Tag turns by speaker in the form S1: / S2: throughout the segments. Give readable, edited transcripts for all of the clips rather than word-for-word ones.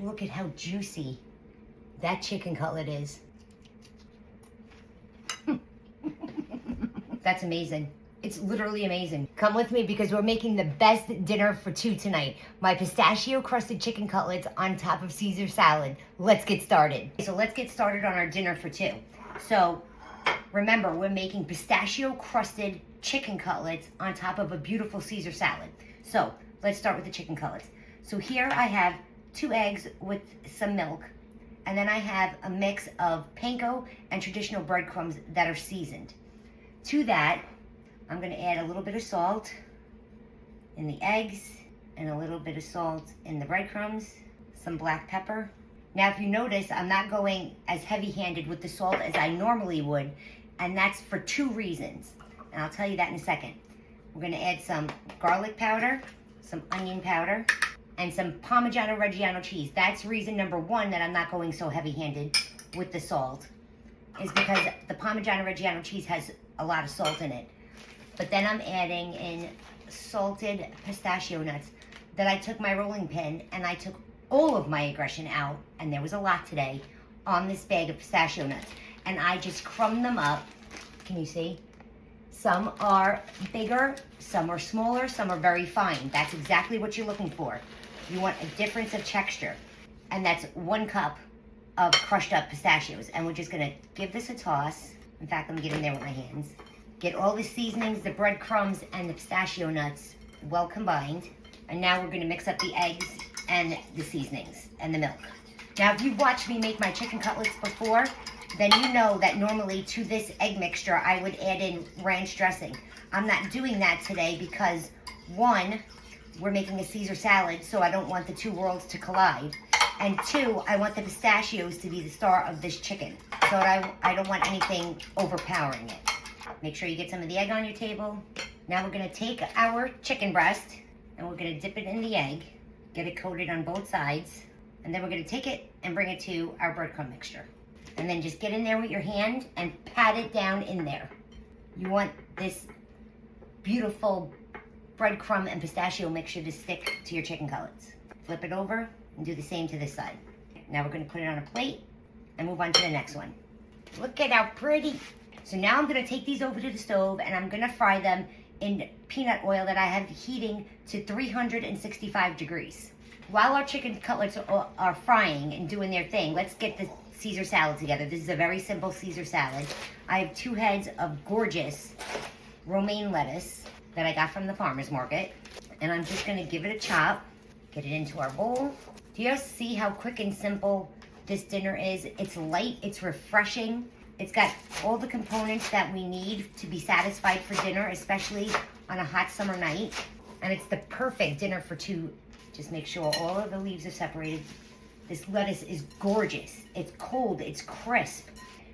S1: Look at how juicy that chicken cutlet is. That's amazing. It's literally amazing. Come with me because we're making the best dinner for two tonight. My pistachio-crusted chicken cutlets on top of Caesar salad. Let's get started. So let's get started on our dinner for two. So remember, we're making pistachio-crusted chicken cutlets on top of a beautiful Caesar salad. So let's start with the chicken cutlets. So here I have 2 eggs with some milk, and then I have a mix of panko and traditional breadcrumbs that are seasoned. To that, I'm going to add a little bit of salt in the eggs and a little bit of salt in the breadcrumbs, some black pepper. Now, if you notice, I'm not going as heavy-handed with the salt as I normally would, and that's for 2 reasons. And I'll tell you that in a second. We're going to add some garlic powder, some onion powder, and some Parmigiano-Reggiano cheese. That's reason number 1 that I'm not going so heavy-handed with the salt, is because the Parmigiano-Reggiano cheese has a lot of salt in it. But then I'm adding in salted pistachio nuts that I took my rolling pin and I took all of my aggression out, and there was a lot today, on this bag of pistachio nuts. And I just crumb them up. Can you see? Some are bigger, some are smaller, some are very fine. That's exactly what you're looking for. You want a difference of texture. And that's 1 cup of crushed up pistachios. And we're just gonna give this a toss. In fact, let me get in there with my hands. Get all the seasonings, the breadcrumbs, and the pistachio nuts well combined. And now we're gonna mix up the eggs and the seasonings and the milk. Now, if you've watched me make my chicken cutlets before, then you know that normally to this egg mixture, I would add in ranch dressing. I'm not doing that today because 1, we're making a Caesar salad, so I don't want the 2 worlds to collide. And 2, I want the pistachios to be the star of this chicken. So I don't want anything overpowering it. Make sure you get some of the egg on your table. Now we're gonna take our chicken breast and we're gonna dip it in the egg, get it coated on both sides, and then we're gonna take it and bring it to our breadcrumb mixture. And then just get in there with your hand and pat it down in there. You want this beautiful breadcrumb and pistachio mixture to stick to your chicken cutlets. Flip it over and do the same to this side. Now we're gonna put it on a plate and move on to the next one. Look at how pretty. So now I'm gonna take these over to the stove and I'm gonna fry them in peanut oil that I have heating to 365 degrees. While our chicken cutlets are frying and doing their thing, let's get the Caesar salad together. This is a very simple Caesar salad. I have 2 heads of gorgeous romaine lettuce that I got from the farmer's market. And I'm just gonna give it a chop, get it into our bowl. Do you guys see how quick and simple this dinner is? It's light, it's refreshing. It's got all the components that we need to be satisfied for dinner, especially on a hot summer night. And it's the perfect dinner for 2. Just make sure all of the leaves are separated. This lettuce is gorgeous. It's cold, it's crisp.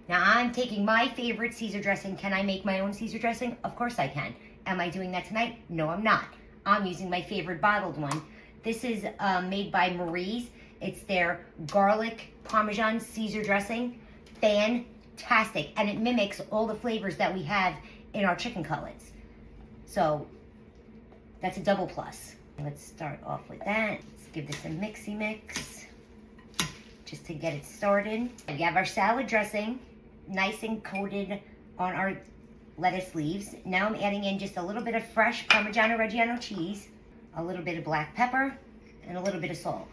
S1: Now I'm taking my favorite Caesar dressing. Can I make my own Caesar dressing? Of course I can. Am I doing that tonight? No, I'm not. I'm using my favorite bottled one. This is made by Marie's. It's their garlic Parmesan Caesar dressing. Fantastic. And it mimics all the flavors that we have in our chicken cutlets. So that's a double plus. Let's start off with that. Let's give this a mixy mix just to get it started. We have our salad dressing nice and coated on our lettuce leaves. Now I'm adding in just a little bit of fresh Parmigiano-Reggiano cheese, a little bit of black pepper, and a little bit of salt.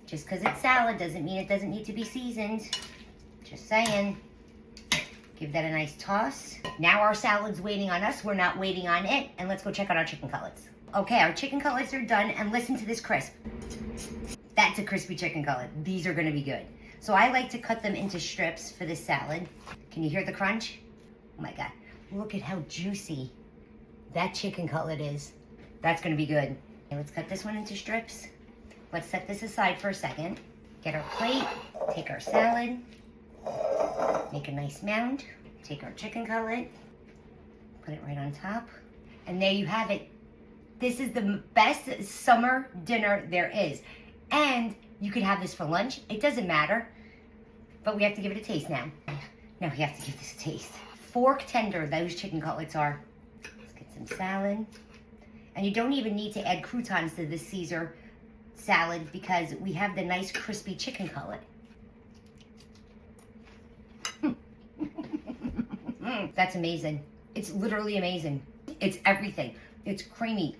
S1: Just because it's salad doesn't mean it doesn't need to be seasoned. Just saying. Give that a nice toss. Now our salad's waiting on us. We're not waiting on it. And let's go check out our chicken cutlets. Okay, our chicken cutlets are done, and listen to this crisp. That's a crispy chicken cutlet. These are gonna be good. So I like to cut them into strips for this salad. Can you hear the crunch? Oh my God. Look at how juicy that chicken cutlet is. That's gonna be good. Okay, let's cut this one into strips. Let's set this aside for a second. Get our plate, take our salad, make a nice mound, take our chicken cutlet, put it right on top, and there you have it. This is the best summer dinner there is. And you could have this for lunch. It doesn't matter. But we have to give it a taste now. Now we have to give this a taste. Fork tender those chicken cutlets are. Let's get some salad. And you don't even need to add croutons to this Caesar salad because we have the nice crispy chicken cutlet. That's amazing. It's literally amazing. It's everything. It's creamy.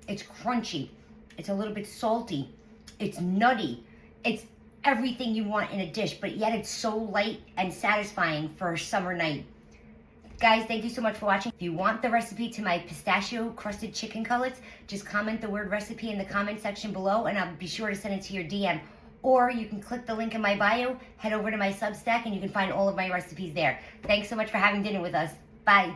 S1: It's crunchy. It's a little bit salty. It's nutty. It's everything you want in a dish, but yet it's so light and satisfying for a summer night. Guys, thank you so much for watching. If you want the recipe to my pistachio-crusted chicken cutlets, just comment the word recipe in the comment section below and I'll be sure to send it to your DM. Or you can click the link in my bio, head over to my Substack, and you can find all of my recipes there. Thanks so much for having dinner with us. Bye.